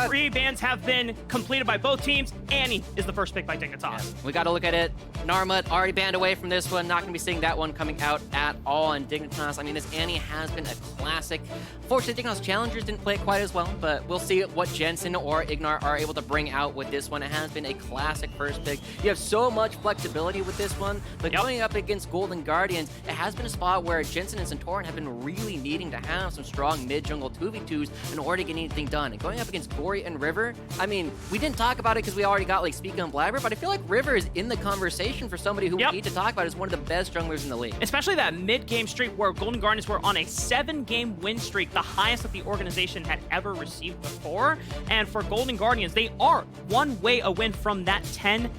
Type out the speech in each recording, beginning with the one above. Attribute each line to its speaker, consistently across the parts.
Speaker 1: three bans have been completed by both teams. Annie is the first pick by Dignitas.
Speaker 2: Yeah, we got to look at it. Armut already banned away from this one. Not going to be seeing that one coming out at all. And Dignitas, I mean, this Annie has been a classic. Fortunately, Dignitas challengers didn't play it quite as well, but we'll see what Jensen or IgNar are able to bring out with this one. It has been a classic first pick. You have so much flexibility with this one, but going up against Golden Guardians, it has been a spot where Jensen and Santorin have been really needing to have some strong mid-jungle 2v2s in order to get anything done. And going up against Gori and River, I mean, we didn't talk about it because we already got like Speaker and Blabber, but I feel like River is in the conversation for somebody who we need to talk about as one of the best junglers in the league.
Speaker 1: Especially that mid-game streak where Golden Guardians were on a 7-game win streak, the highest that the organization had ever received before. And for Golden Guardians, they are one way a win from that 10-8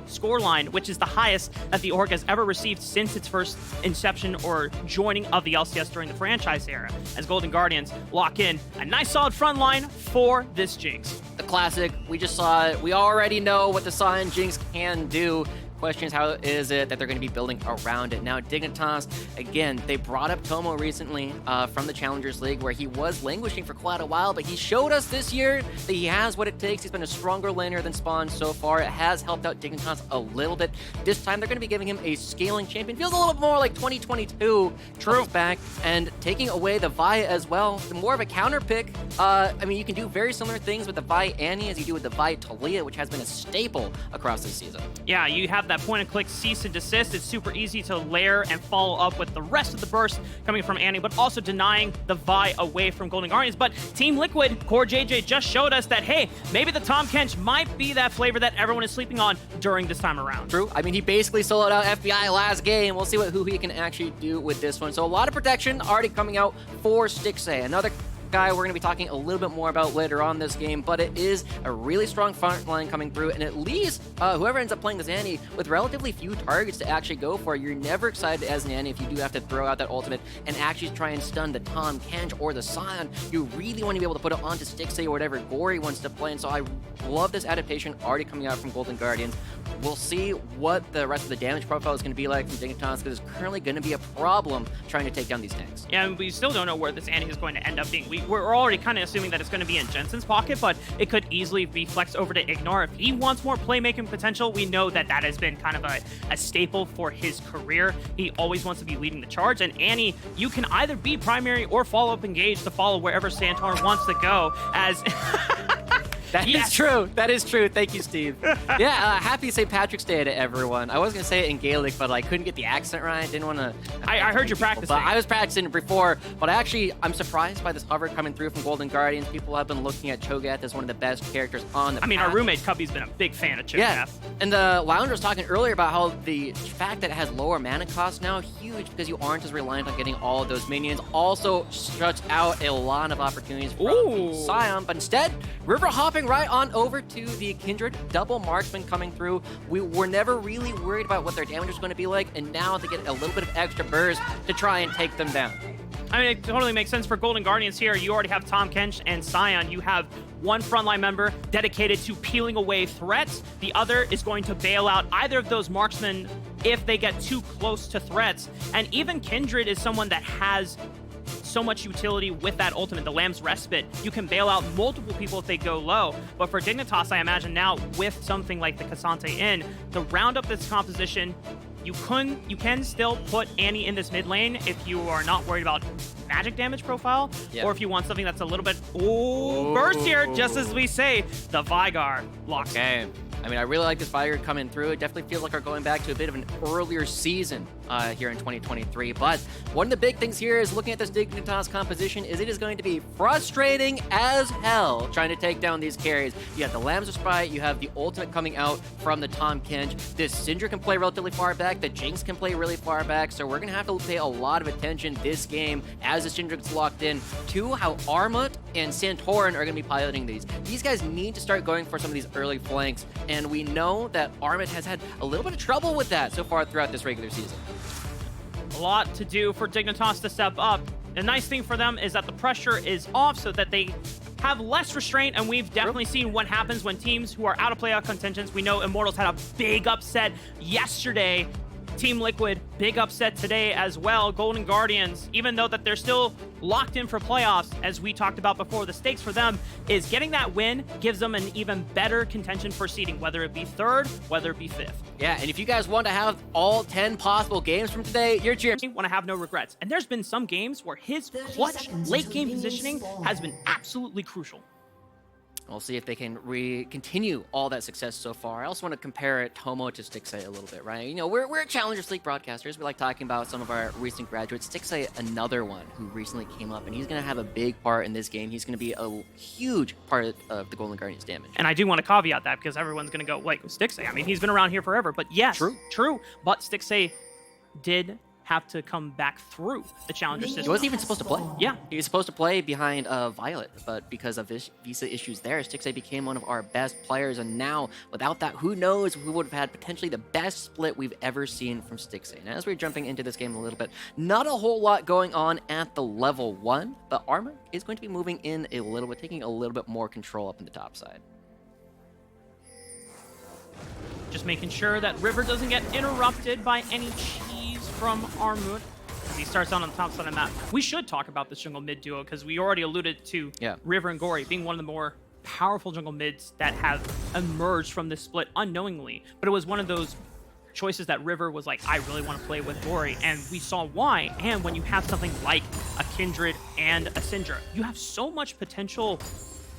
Speaker 1: scoreline, which is the highest that the org has ever received since its first inception or joining of the LCS during the franchise era, as Golden Guardians lock in a nice solid front line for this Jinx.
Speaker 2: The classic, we just saw it. We already know what the Sion Jinx can do. Question is, how is it that they're going to be building around it? Now, Dignitas, again, they brought up Tomo recently from the Challengers League, where he was languishing for quite a while, but he showed us this year that he has what it takes. He's been a stronger laner than Spawn so far. It has helped out Dignitas a little bit. This time, they're going to be giving him a scaling champion. Feels a little bit more like 2022. True. Back, and taking away the Vi as well. More of a counter pick. I mean, you can do very similar things with the Vi Annie as you do with the Vi Talia, which has been a staple across this season.
Speaker 1: Yeah, you have that point-and-click cease and desist. It's super easy to layer and follow up with the rest of the burst coming from Annie, but also denying the Vi away from Golden Guardians. But Team Liquid, Core JJ just showed us that, hey, maybe the Tahm Kench might be that flavor that everyone is sleeping on during this time around.
Speaker 2: True. I mean, he basically soloed out FBI last game. We'll see what Huhi can actually do with this one. So a lot of protection already coming out for Stixxay. Another guy we're going to be talking a little bit more about later on this game, but it is a really strong front line coming through, and it leaves whoever ends up playing this Annie with relatively few targets to actually go for. You're never excited as an Annie if you do have to throw out that ultimate and actually try and stun the Tahm, Kench, or the Sion. You really want to be able to put it onto Stixxay or whatever Gori wants to play, and so I love this adaptation already coming out from Golden Guardians. We'll see what the rest of the damage profile is going to be like from Dignitas, because it's currently going to be a problem trying to take down these tanks.
Speaker 1: Yeah, and we still don't know where this Annie is going to end up being. We're already kind of assuming that it's going to be in Jensen's pocket, but it could easily be flexed over to IgNar. If he wants more playmaking potential, we know that that has been kind of a staple for his career. He always wants to be leading the charge, and Annie, you can either be primary or follow-up engaged to follow wherever Santorin wants to go, as...
Speaker 2: That is true. That is true. Thank you, Steve. Yeah, happy St. Patrick's Day to everyone. I was going to say it in Gaelic, but I couldn't get the accent right. Didn't want to...
Speaker 1: I heard you practicing.
Speaker 2: But I was practicing it before, but actually, I'm surprised by this hover coming through from Golden Guardians. People have been looking at Cho'Gath as one of the best characters on the
Speaker 1: our roommate Cubby's been a big fan of Cho'Gath.
Speaker 2: Yeah, and the Lounger was talking earlier about how the fact that it has lower mana cost now, huge, because you aren't as reliant on getting all of those minions. Also shuts out a lot of opportunities from the Sion, but instead, River hopping right on over to the Kindred, double marksman coming through. We were never really worried about what their damage was going to be like, and now they get a little bit of extra burst to try and take them down.
Speaker 1: I mean, it totally makes sense for Golden Guardians here. You already have Tahm, Kench, and Sion. You have one frontline member dedicated to peeling away threats. The other is going to bail out either of those marksmen if they get too close to threats. And even Kindred is someone that has so much utility with that ultimate, the Lamb's Respite. You can bail out multiple people if they go low. But for Dignitas, I imagine now with something like the Ksante in, to round up this composition, you can still put Annie in this mid lane if you are not worried about magic damage profile, or if you want something that's a little bit burst here, just as we say, the Veigar locks.
Speaker 2: Okay. I mean, I really like this Veigar coming through. It definitely feels like we're going back to a bit of an earlier season here in 2023. But one of the big things here is looking at this Dignitas composition is it is going to be frustrating as hell trying to take down these carries. You have the Lamb's Respite, you have the ultimate coming out from the Tahm Kench. This Syndra can play relatively far back, the Jinx can play really far back, so we're going to have to pay a lot of attention this game as the Syndra gets locked in to how Armut and Santorin are going to be piloting these. These guys need to start going for some of these early flanks, and we know that Armut has had a little bit of trouble with that so far throughout this regular season.
Speaker 1: A lot to do for Dignitas to step up. The nice thing for them is that the pressure is off so that they have less restraint, and we've definitely seen what happens when teams who are out of playoff contentions. We know Immortals had a big upset yesterday Team Liquid, big upset today as well. Golden Guardians, even though that they're still locked in for playoffs, as we talked about before, the stakes for them is getting that win gives them an even better contention for seeding, whether it be 3rd, whether it be 5th.
Speaker 2: Yeah, and if you guys want to have all 10 possible games from today, you're cheering.
Speaker 1: Want to have no regrets. And there's been some games where his clutch late game positioning has been absolutely crucial.
Speaker 2: We'll see if they can continue all that success so far. I also want to compare Tomo to Stixxay a little bit, right? You know, we're Challengers League broadcasters. We like talking about some of our recent graduates. Stixxay, another one who recently came up, and he's going to have a big part in this game. He's going to be a huge part of the Golden Guardians' damage.
Speaker 1: And I do want to caveat that because everyone's going to go, wait, Stixxay, I mean, he's been around here forever. But yes, true. But Stixxay did have to come back through the Challenger system.
Speaker 2: He wasn't even supposed to play.
Speaker 1: Yeah.
Speaker 2: He was supposed to play behind Violet, but because of visa issues there, Stixxay became one of our best players, and now, without that, who knows, we would have had potentially the best split we've ever seen from Stixxay. And as we're jumping into this game a little bit, not a whole lot going on at the level 1, but Armut is going to be moving in a little bit, taking a little bit more control up in the top side.
Speaker 1: Just making sure that River doesn't get interrupted by any cheese from Armut as he starts out on the top side of the map. We should talk about this jungle mid duo because we already alluded to River and Gori being one of the more powerful jungle mids that have emerged from this split unknowingly. But it was one of those choices that River was like, I really want to play with Gori, and we saw why. And when you have something like a Kindred and a Syndra, you have so much potential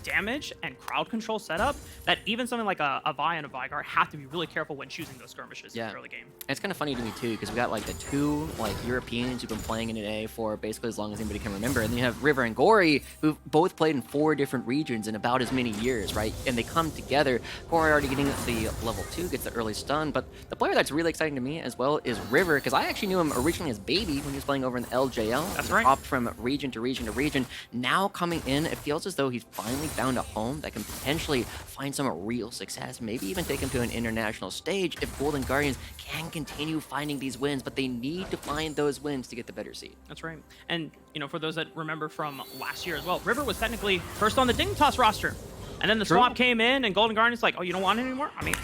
Speaker 1: damage and crowd control setup that even something like a Vi and a Veigar have to be really careful when choosing those skirmishes in the early game.
Speaker 2: And it's kind of funny to me too, because we got like the two Europeans who've been playing in NA for basically as long as anybody can remember, and then you have River and Gori who've both played in 4 different regions in about as many years, right? And they come together. Gori already getting the level 2, gets the early stun, but the player that's really exciting to me as well is River, because I actually knew him originally as Baby when he was playing over in the LJL.
Speaker 1: That's right.
Speaker 2: Hopped from region to region to region. Now coming in, it feels as though he's finally found a home that can potentially find some real success, maybe even take him to an international stage if Golden Guardians can continue finding these wins, but they need to find those wins to get the better seed.
Speaker 1: That's right. And, you know, for those that remember from last year as well, River was technically first on the Dignitas roster. And then the swap came in and Golden Guardians like, oh, you don't want it anymore? I mean,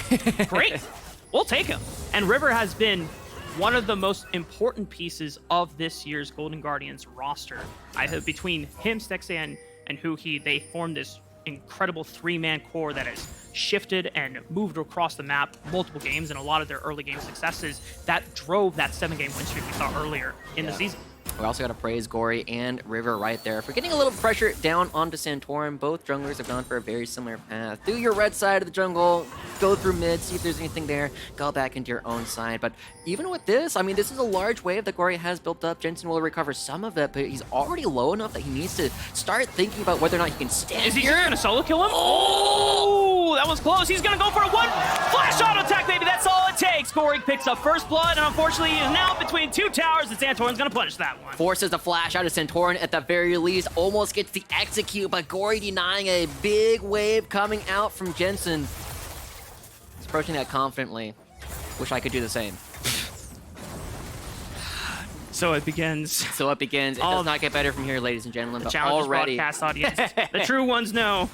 Speaker 1: great. We'll take him. And River has been one of the most important pieces of this year's Golden Guardians roster. Between him, Stixxay, and Huhi, they formed this incredible 3-man core that has shifted and moved across the map multiple games, and a lot of their early game successes that drove that 7-game win streak we saw earlier in the season.
Speaker 2: We also got to praise Gori and River right there for getting a little pressure down onto Santorin. Both junglers have gone for a very similar path. Do your red side of the jungle, go through mid, see if there's anything there, go back into your own side. But even with this, I mean, this is a large wave that Gori has built up. Jensen will recover some of it, but he's already low enough that he needs to start thinking about whether or not he can stand.
Speaker 1: Is he just gonna solo kill him? Oh, that was close. He's gonna go for a flash auto attack, baby. That's all it takes. Gori picks up first blood, and unfortunately, he is now between 2 towers, and Santorin's gonna punish that one.
Speaker 2: Forces the flash out of Santorin at the very least, almost gets the execute, but Gori denying a big wave coming out from Jensen. He's approaching that confidently. Wish I could do the same.
Speaker 1: So it begins.
Speaker 2: So it begins. It does not get better from here, ladies and gentlemen.
Speaker 1: The
Speaker 2: but
Speaker 1: Challengers
Speaker 2: already,
Speaker 1: broadcast audience. The true ones know.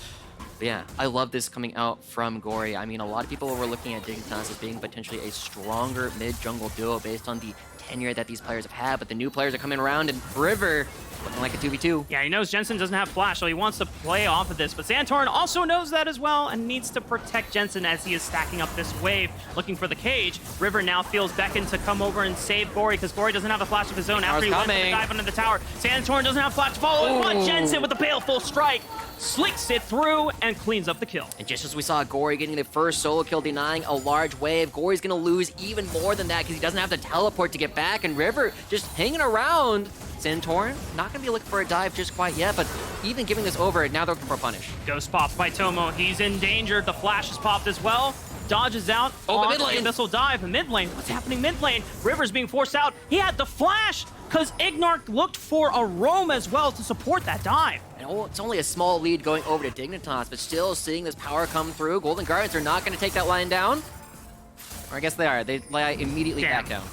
Speaker 2: Yeah, I love this coming out from Gori. I mean, a lot of people were looking at Dignitas as being potentially a stronger mid-jungle duo based on the tenure that these players have had, but the new players are coming around, and River looking like a 2v2.
Speaker 1: Yeah, he knows Jensen doesn't have flash, so he wants to play off of this, but Santorin also knows that as well and needs to protect Jensen as he is stacking up this wave, looking for the cage. River now feels beckoned to come over and save Gori, because Gori doesn't have a flash of his own after he went for the dive under the tower. Santorin doesn't have flash to follow it, but Jensen with the baleful strike slicks it through and cleans up the kill.
Speaker 2: And just as we saw Gori getting the first solo kill, denying a large wave, Gori's gonna lose even more than that because he doesn't have the teleport to get back, and River just hanging around. Santorin, not gonna be looking for a dive just quite yet, but even giving this over, now they're looking for a punish.
Speaker 1: Ghost pops by Tomo. He's in danger. The flash is popped as well. Dodges out on
Speaker 2: mid lane.
Speaker 1: the missile dive. Mid lane. What's happening mid lane? River's being forced out. He had the flash because IgNar looked for a roam as well to support that dive.
Speaker 2: And it's only a small lead going over to Dignitas, but still seeing this power come through. Golden Guardians are not going to take that line down. Or I guess they are. They lie immediately back down.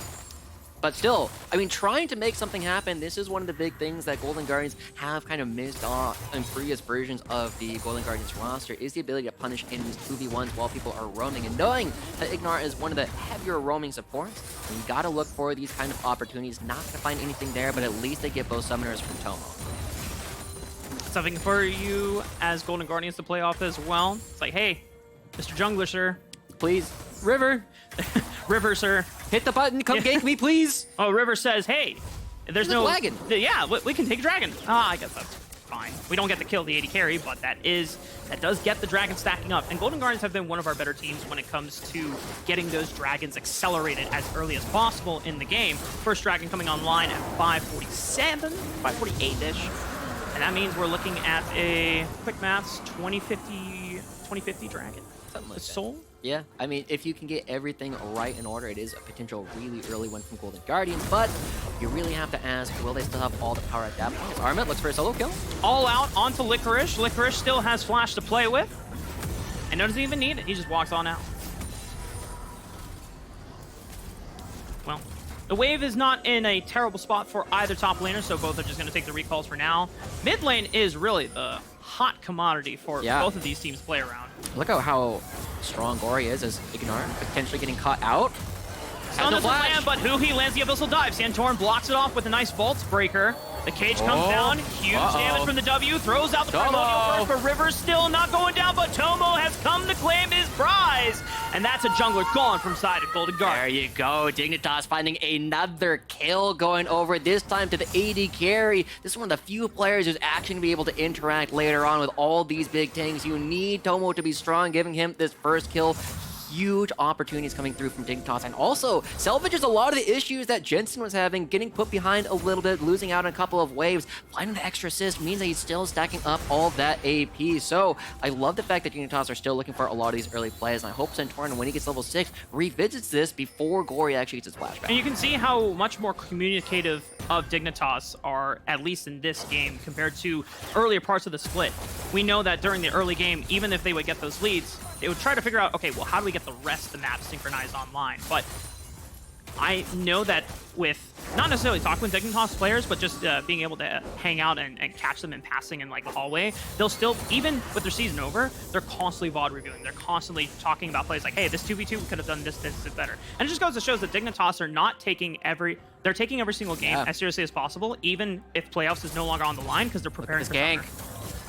Speaker 2: But still, I mean, trying to make something happen, this is one of the big things that Golden Guardians have kind of missed on in previous versions of the Golden Guardians roster, is the ability to punish in these 2v1s while people are roaming. And knowing that IgNar is one of the heavier roaming supports, you gotta look for these kind of opportunities. Not gonna find anything there, but at least they get both summoners from Tomo.
Speaker 1: Something for you as Golden Guardians to play off as well. It's like, hey, Mr. Jungler, sir.
Speaker 2: Please, River.
Speaker 1: River, sir.
Speaker 2: Hit the button, come gank me, please.
Speaker 1: Oh, River says, hey, there's no...
Speaker 2: dragon.
Speaker 1: Yeah, we can take dragon. I guess that's fine. We don't get to kill the AD carry, but that does get the dragon stacking up. And Golden Guardians have been one of our better teams when it comes to getting those dragons accelerated as early as possible in the game. First dragon coming online at 547, 548-ish. And that means we're looking at a quick maths 2050 dragon.
Speaker 2: Something like that.
Speaker 1: Soul?
Speaker 2: Yeah, I mean, if you can get everything right in order, it is a potential really early one from Golden Guardians, but you really have to ask, will they still have all the power at that point? Armut looks for a solo kill.
Speaker 1: All out onto Licorice. Licorice still has flash to play with, and doesn't even need it. He just walks on out. Well, the wave is not in a terrible spot for either top laner, so both are just going to take the recalls for now. Mid lane is really the hot commodity for both of these teams to play around.
Speaker 2: Look at how strong Gori is as IgNar potentially getting caught out.
Speaker 1: Stun doesn't land, but Huhi lands the abyssal dive. Santorin blocks it off with a nice vault breaker. The cage comes down. Huge damage from the W. Throws out the primordial burst, but River's still not going down, but Tomo has come to claim his prize. And that's a jungler gone from side of Golden Guard.
Speaker 2: There you go. Dignitas finding another kill, going over this time to the AD carry. This is one of the few players who's actually going to be able to interact later on with all these big tanks. You need Tomo to be strong, giving him this first kill. Huge opportunities coming through from Dignitas, and also salvages a lot of the issues that Jensen was having, getting put behind a little bit, losing out on a couple of waves. Finding the extra assist means that he's still stacking up all that AP. So I love the fact that Dignitas are still looking for a lot of these early plays, and I hope Santorin, when he gets level 6, revisits this before Gori actually gets his flashback.
Speaker 1: And you can see how much more communicative of Dignitas are, at least in this game, compared to earlier parts of the split. We know that during the early game, even if they would get those leads, they would try to figure out, okay, well, how do we get the rest of the map synchronized online? But I know that with not necessarily talking with Dignitas players, but just being able to hang out and catch them in passing in like the hallway, they'll still, even with their season over, they're constantly VOD reviewing. They're constantly talking about plays like, hey, this 2v2 we could have done this better. And it just goes to show that Dignitas are not taking they're taking every single game as seriously as possible, even if playoffs is no longer on the line, because they're preparing for
Speaker 2: gank.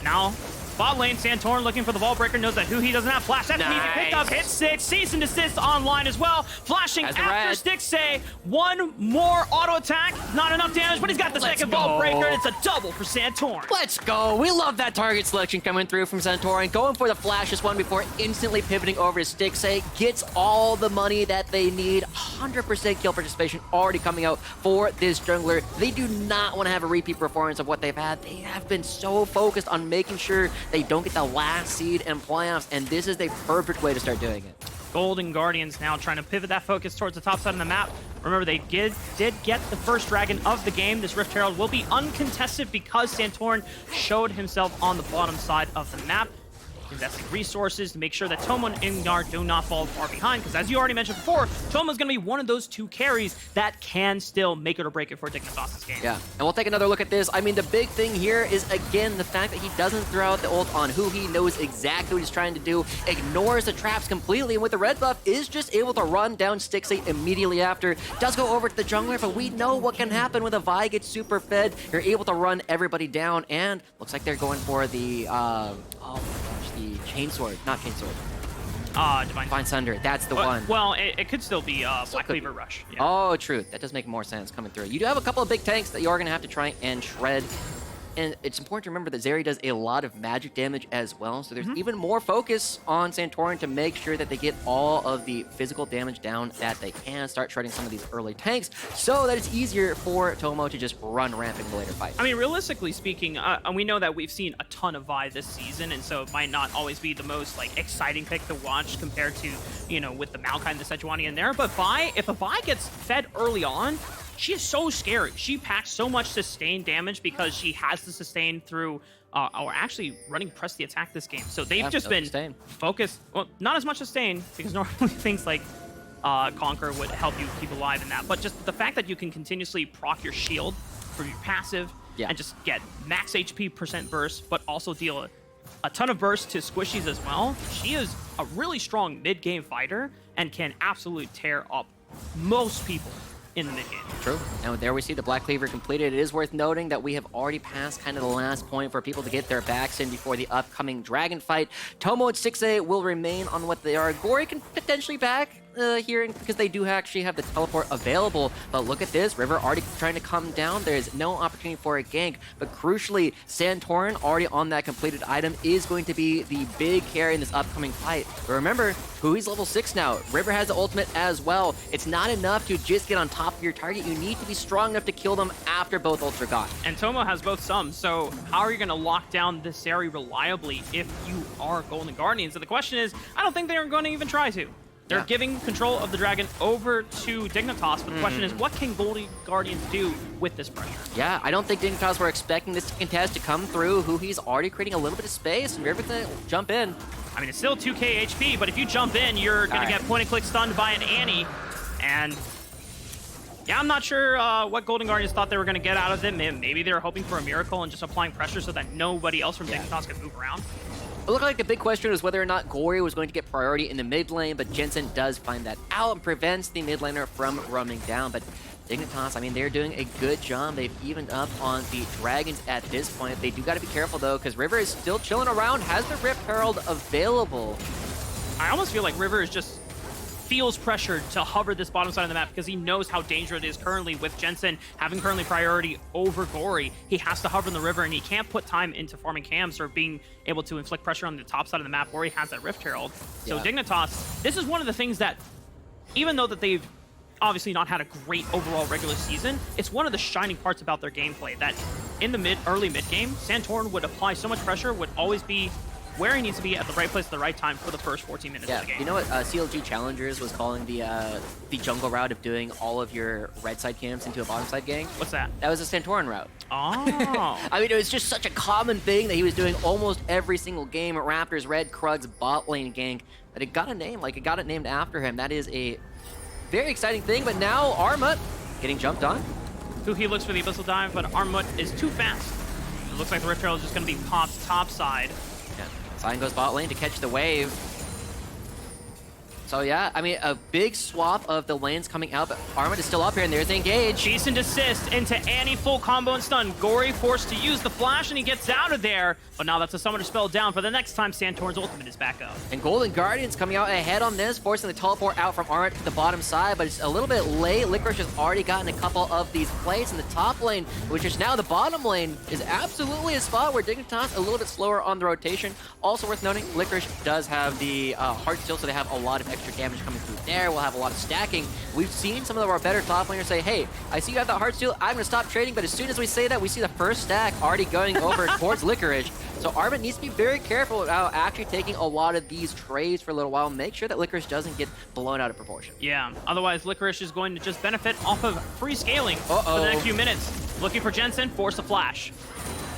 Speaker 1: Now, bot lane, Santorin looking for the vault breaker, knows that Huhi doesn't have flash. That's an easy pickup. Hit 6, cease and desist online as well. Flashing after Stixxay. One more auto attack. Not enough damage, but he's got the second vault breaker. It's a double for Santorin.
Speaker 2: Let's go. We love that target selection coming through from Santorin. Going for the flash this one before instantly pivoting over to Stixxay. Gets all the money that they need. 100% kill participation already coming out for this jungler. They do not want to have a repeat performance of what they've had. They have been so focused on making sure they don't get the last seed in playoffs, and this is the perfect way to start doing it.
Speaker 1: Golden Guardians now trying to pivot that focus towards the top side of the map. Remember, they did get the first dragon of the game. This Rift Herald will be uncontested because Santorin showed himself on the bottom side of the map. Investing resources to make sure that Tomo and IgNar do not fall far behind, because as you already mentioned before, Tomo's going to be one of those two carries that can still make it or break it for Dignitas this game.
Speaker 2: Yeah, and we'll take another look at this. I mean, the big thing here is, again, the fact that he doesn't throw out the ult on Huhi, knows exactly what he's trying to do, ignores the traps completely, and with the red buff, is just able to run down Stixxay immediately after. Does go over to the jungler, but we know what can happen when a Vi gets super fed. You're able to run everybody down, and looks like they're going for the, the chainsword, not chainsword. Divine Sunder, that's the one.
Speaker 1: Well, it could still be Black Cleaver Rush. Yeah.
Speaker 2: Oh, true. That does make more sense coming through. You do have a couple of big tanks that you are going to have to try and shred. And it's important to remember that Zeri does a lot of magic damage as well, so there's even more focus on Santorin to make sure that they get all of the physical damage down that they can, start shredding some of these early tanks, so that it's easier for Tomo to just run rampant in the later fight.
Speaker 1: I mean, realistically speaking, we know that we've seen a ton of Vi this season, and so it might not always be the most like exciting pick to watch compared to, you know, with the Maokai and the Sejuani in there. But Vi, if a Vi gets fed early on, she is so scary. She packs so much sustained damage because she has to sustain through, or actually running press the attack this game. So they've just been focused, well, not as much sustain, because normally things like Conquer would help you keep alive in that. But just the fact that you can continuously proc your shield for your passive and just get max HP % burst, but also deal a ton of burst to squishies as well. She is a really strong mid-game fighter and can absolutely tear up most people in the mid-game.
Speaker 2: True. Now there we see the Black Cleaver completed. It is worth noting that we have already passed kind of the last point for people to get their backs in before the upcoming Dragon fight. Tomo and Stixxay will remain on what they are. Gori can potentially back here because they do actually have the teleport available. But look at this. River already trying to come down. There's no opportunity for a gank. But crucially, Santorin already on that completed item is going to be the big carry in this upcoming fight. But remember, Huhi's level 6 now. River has the ultimate as well. It's not enough to just get on top of your target. You need to be strong enough to kill them after both ults are gone.
Speaker 1: And Tomo has both some, so how are you going to lock down this Zeri reliably if you are Golden Guardians? And the question is, I don't think they're going to even try to. They're giving control of the dragon over to Dignitas, but the question is, what can Golden Guardians do with this pressure?
Speaker 2: Yeah, I don't think Dignitas were expecting this contest to come through. Huhi's already creating a little bit of space, and River's gonna jump in.
Speaker 1: I mean, it's still 2k HP, but if you jump in, you're going to get point-and-click stunned by an Annie. And yeah, I'm not sure what Golden Guardians thought they were going to get out of it. Maybe they were hoping for a miracle and just applying pressure so that nobody else from Dignitas could move around.
Speaker 2: It looked like the big question was whether or not Gori was going to get priority in the mid lane, but Jensen does find that out and prevents the mid laner from roaming down. But Dignitas, I mean, they're doing a good job. They've evened up on the dragons at this point. They do got to be careful, though, because River is still chilling around, has the Rift Herald available.
Speaker 1: I almost feel like River is just feels pressured to hover this bottom side of the map because he knows how dangerous it is currently with Jensen having currently priority over Gori. He has to hover in the river, and he can't put time into farming cams or being able to inflict pressure on the top side of the map where he has that Rift Herald. So Dignitas, this is one of the things that, even though that they've obviously not had a great overall regular season, it's one of the shining parts about their gameplay that in the early mid game, Santorin would apply so much pressure, would always be where he needs to be at the right place at the right time for the first 14 minutes of the game.
Speaker 2: You know what CLG Challengers was calling the jungle route of doing all of your red side camps into a bottom side gang?
Speaker 1: What's that?
Speaker 2: That was a Santorin route.
Speaker 1: Oh.
Speaker 2: I mean, it was just such a common thing that he was doing almost every single game at Raptors Red Krug's bot lane gank that it got a name, like it got it named after him. That is a very exciting thing, but now Armut getting jumped on.
Speaker 1: Huhi looks for the Abyssal Dive, but Armut is too fast. It looks like the Rift Herald is just going to be popped top side.
Speaker 2: Sion goes bot lane to catch the wave. So yeah, I mean, a big swap of the lanes coming out, but Armut is still up here, and there's the engage.
Speaker 1: Cease and desist into Annie, full combo and stun. Gori forced to use the flash, and he gets out of there. But now that's a summoner spell down for the next time Santorin's ultimate is back up.
Speaker 2: And Golden Guardians coming out ahead on this, forcing the teleport out from Armut to the bottom side, but it's a little bit late. Licorice has already gotten a couple of these plays in the top lane, which is now the bottom lane, is absolutely a spot where Dignitas a little bit slower on the rotation. Also worth noting, Licorice does have the heart steal, so they have a lot of extra damage coming through there. We'll have a lot of stacking. We've seen some of our better top laners say, hey, I see you have that heart steal, I'm going to stop trading, but as soon as we say that, we see the first stack already going over towards Licorice. So Armut needs to be very careful about actually taking a lot of these trades for a little while. Make sure that Licorice doesn't get blown out of proportion.
Speaker 1: Yeah, otherwise Licorice is going to just benefit off of free scaling for the next few minutes. Looking for Jensen, force a flash.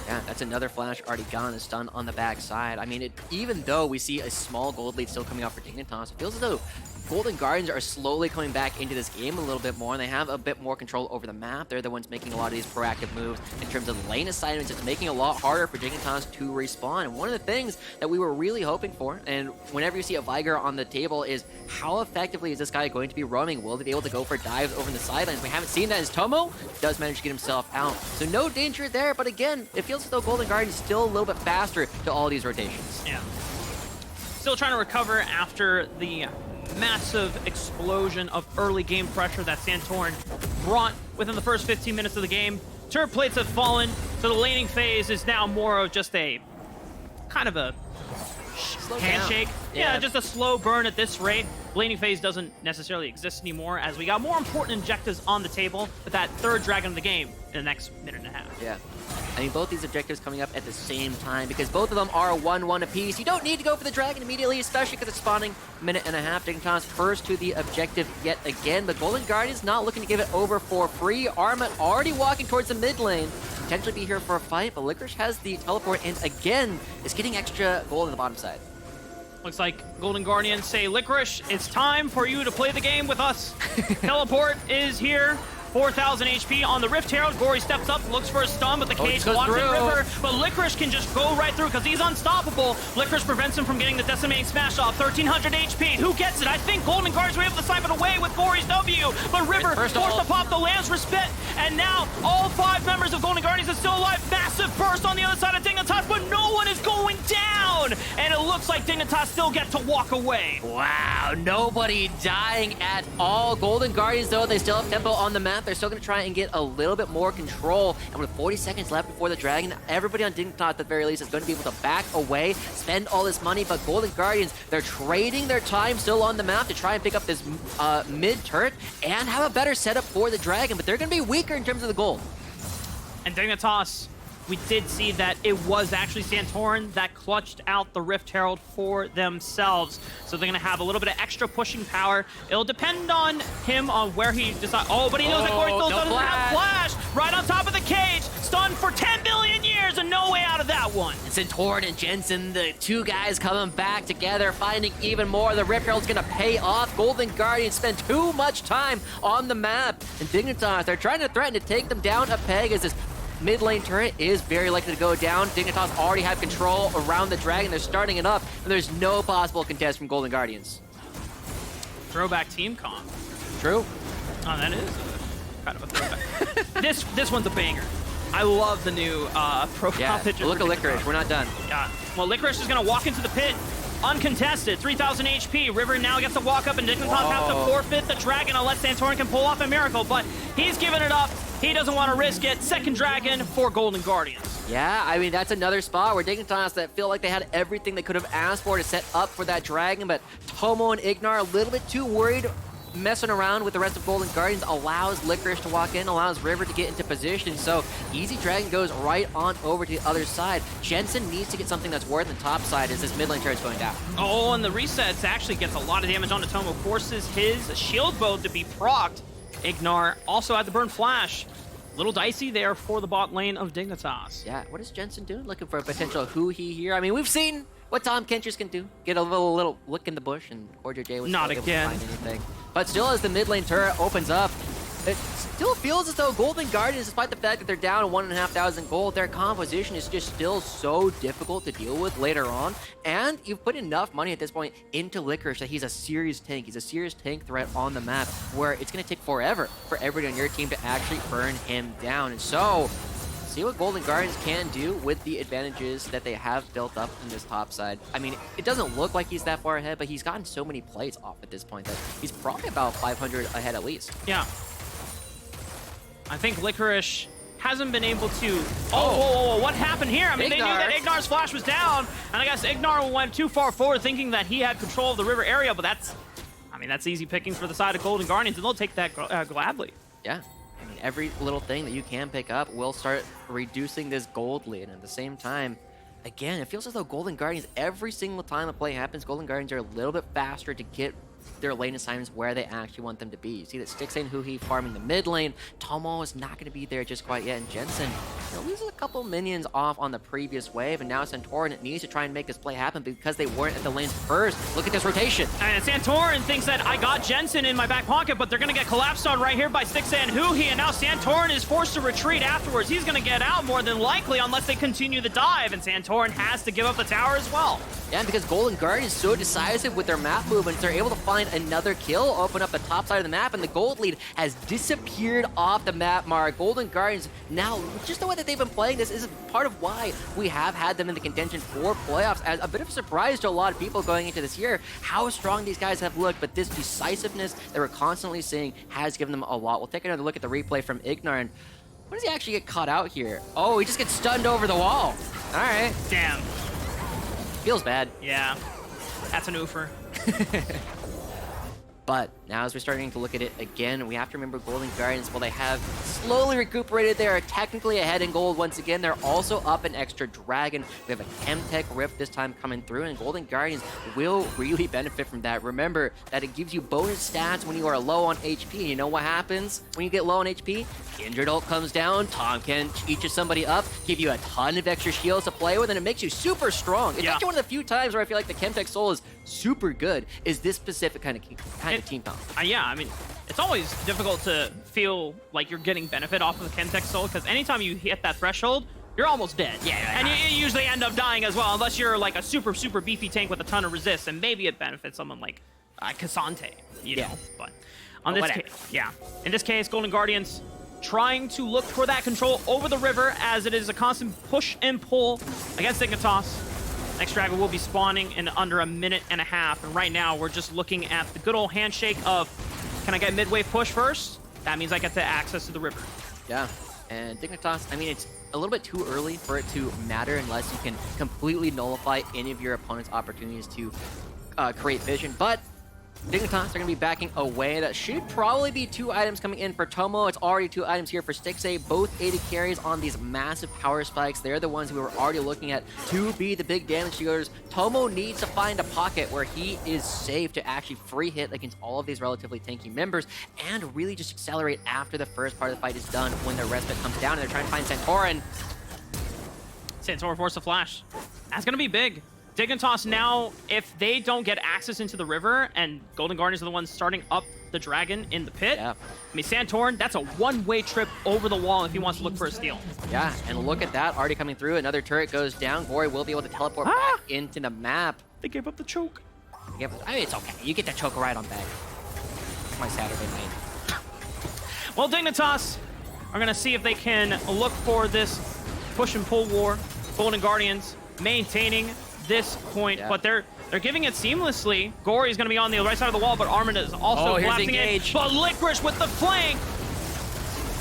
Speaker 2: Yeah, that's another flash already gone, a stun on the backside. I mean, even though we see a small gold lead still coming out for Dignitas, it feels as though Golden Guardians are slowly coming back into this game a little bit more, and they have a bit more control over the map. They're the ones making a lot of these proactive moves in terms of lane assignments. It's making it a lot harder for Dignitas to respawn. And one of the things that we were really hoping for, and whenever you see a Veigar on the table, is how effectively is this guy going to be roaming? Will they be able to go for dives over the sidelines? We haven't seen that as Tomo does manage to get himself out. So no danger there, but again, it feels as though Golden Guardian is still a little bit faster to all these rotations.
Speaker 1: Yeah. Still trying to recover after the massive explosion of early game pressure that Santorin brought within the first 15 minutes of the game. Turret plates have fallen, so the laning phase is now more of just a kind of a handshake. Yeah, just a slow burn at this rate. Laning phase doesn't necessarily exist anymore as we got more important objectives on the table with that third dragon of the game in the next minute and a half.
Speaker 2: Yeah. I mean, both these objectives coming up at the same time because both of them are 1-1 apiece. You don't need to go for the dragon immediately, especially because it's spawning minute and a half. Dignitas first to the objective yet again, but Golden Guardian's not looking to give it over for free. Armut already walking towards the mid lane. Potentially be here for a fight, but Licorice has the teleport and again is getting extra gold on the bottom side.
Speaker 1: Looks like Golden Guardians say, Licorice, it's time for you to play the game with us. Teleport is here. 4,000 HP on the Rift Herald. Gori steps up, looks for a stun, but the cage blocks it River. But Licorice can just go right through because he's unstoppable. Licorice prevents him from getting the decimating smash off. 1,300 HP. Who gets it? I think Golden Guardians were able to snipe it away with Gori's W. But River forced to pop the Lance Respect. And now all 5 members of Golden Guardians are still alive. Massive burst on the other side of Dignitas, but no one is going down. And it looks like Dignitas still get to walk away.
Speaker 2: Wow, nobody dying at all. Golden Guardians, though, they still have tempo on the map. They're still going to try and get a little bit more control. And with 40 seconds left before the Dragon, everybody on Dignitas at the very least is going to be able to back away, spend all this money. But Golden Guardians, they're trading their time still on the map to try and pick up this mid turret and have a better setup for the Dragon. But they're going to be weaker in terms of the gold.
Speaker 1: And Dignitas, we did see that it was actually Santorin that clutched out the Rift Herald for themselves. So they're going to have a little bit of extra pushing power. It'll depend on him on where he decides. Oh, but he knows that Gori still doesn't have flash. Right on top of the cage. Stunned for 10 billion years and no way out of that one.
Speaker 2: And Santorin and Jensen, the two guys coming back together, finding even more. The Rift Herald's going to pay off. Golden Guardians spend too much time on the map. And Dignitas, they're trying to threaten to take them down a peg as this mid lane turret is very likely to go down. Dignitas already have control around the Dragon. They're starting it up, and there's no possible contest from Golden Guardians.
Speaker 1: Throwback team comp.
Speaker 2: True.
Speaker 1: Oh, that is kind of a throwback. this one's a banger. I love the new profile picture.
Speaker 2: Look at Licorice. We're not done.
Speaker 1: Yeah. Well, Licorice is going to walk into the pit. Uncontested, 3,000 HP. River now gets to walk up, and Dignitas have to forfeit the Dragon unless Santorin can pull off a miracle, but he's giving it up. He doesn't want to risk it. Second Dragon for Golden Guardians.
Speaker 2: Yeah, I mean, that's another spot where Dignitas that feel like they had everything they could have asked for to set up for that Dragon, but Tomo and IgNar a little bit too worried. Messing around with the rest of Golden Guardians allows Licorice to walk in, allows River to get into position. So Easy Dragon goes right on over to the other side. Jensen needs to get something that's worth the top side as this mid lane turret's going down.
Speaker 1: Oh, and the resets actually gets a lot of damage onto Tomo. Forces his shield bow to be procced. IgNar also had the burn flash. Little dicey there for the bot lane of Dignitas.
Speaker 2: Yeah, what is Jensen doing? Looking for a potential Huhi here. I mean, we've seen what Tahm Kench can do. Get a little look in the bush, and Cordier J was
Speaker 1: not
Speaker 2: able
Speaker 1: again
Speaker 2: to find anything. But still, as the mid lane turret opens up, it still feels as though Golden Guardians, despite the fact that they're down 1,500 gold, their composition is just still so difficult to deal with later on. And you've put enough money at this point into Licorice that he's a serious tank. He's a serious tank threat on the map where it's going to take forever for everybody on your team to actually burn him down. And so, see what Golden Guardians can do with the advantages that they have built up in this top side. I mean, it doesn't look like he's that far ahead, but he's gotten so many plays off at this point that he's probably about 500 ahead at least.
Speaker 1: Yeah. I think Licorice hasn't been able to... whoa, what happened here? I mean, they knew that IgNar's flash was down, and I guess IgNar went too far forward thinking that he had control of the river area, but that's easy picking for the side of Golden Guardians, and they'll take that gladly.
Speaker 2: Yeah. I mean, every little thing that you can pick up will start reducing this gold lead, and at the same time, again, it feels as though Golden Guardians, every single time a play happens, Golden Guardians are a little bit faster to get their lane assignments where they actually want them to be. You see that Stixxay and Huhi farming the mid lane. Tomo is not going to be there just quite yet, and Jensen loses a couple minions off on the previous wave, and now Santorin needs to try and make this play happen because they weren't at the lanes first. Look at this rotation.
Speaker 1: And Santorin thinks that I got Jensen in my back pocket, but they're going to get collapsed on right here by Stixxay and Huhi, and now Santorin is forced to retreat afterwards. He's going to get out more than likely unless they continue the dive, and Santorin has to give up the tower as well.
Speaker 2: Yeah, because Golden Guard is so decisive with their map movements, they're able to find another kill, open up the top side of the map, and the gold lead has disappeared off the map mark. Golden Guardians now, just the way that they've been playing this is part of why we have had them in the contention for playoffs, as a bit of a surprise to a lot of people going into this year, how strong these guys have looked, but this decisiveness that we're constantly seeing has given them a lot. We'll take another look at the replay from IgNar, and what does he actually get caught out here? Oh, he just gets stunned over the wall. All right.
Speaker 1: Damn.
Speaker 2: Feels bad.
Speaker 1: Yeah. That's an oofer.
Speaker 2: But now as we're starting to look at it again, we have to remember Golden Guardians, while they have slowly recuperated, they are technically ahead in gold once again. They're also up an extra dragon. We have a Chemtech Rift this time coming through, and Golden Guardians will really benefit from that. Remember that it gives you bonus stats when you are low on HP. And you know what happens when you get low on HP? Kindred ult comes down, Tahm can eat somebody up, give you a ton of extra shields to play with, and it makes you super strong. It's actually one of the few times where I feel like the Chemtech Soul is super good, is this specific kind of team comp.
Speaker 1: Yeah, I mean, it's always difficult to feel like you're getting benefit off of the Chemtech Soul, because anytime you hit that threshold, you're almost dead. Yeah, and you usually end up dying as well, unless you're like a super beefy tank with a ton of resist, and maybe it benefits someone like Ksante, you know. But on this case, in this case, Golden Guardians trying to look for that control over the river, as it is a constant push and pull against Dignitas. Next dragon will be spawning in under a minute and a half, and right now we're just looking at the good old handshake of, can I get mid-wave push first? That means I get the access to the river. Yeah, and Dignitas, I mean, it's a little bit too early for it to matter unless you can completely nullify any of your opponent's opportunities to create vision, but Dignitas are going to be backing away. That should probably be 2 items coming in for Tomo. It's already 2 items here for Stixxay. Both AD carries on these massive power spikes. They're the ones we were already looking at to be the big damage dealers. Tomo needs to find a pocket where he is safe to actually free hit against all of these relatively tanky members and really just accelerate after the first part of the fight is done when the respite comes down and they're trying to find Santorin. Santorin forced a flash. That's going to be big. Dignitas now, if they don't get access into the river, and Golden Guardians are the ones starting up the dragon in the pit, I mean, Santorin, that's a one-way trip over the wall if he wants to look for a steal. Yeah, and look at that, already coming through. Another turret goes down. Gori will be able to teleport back into the map. They gave up the choke.
Speaker 2: I mean, it's okay. You get the choke right on back. It's my Saturday night.
Speaker 1: Well, Dignitas are going to see if they can look for this push and pull war. Golden Guardians maintaining this point, but they're giving it seamlessly. Gori is going to be on the right side of the wall, but Armut is also collapsing it. But Licorice with the flank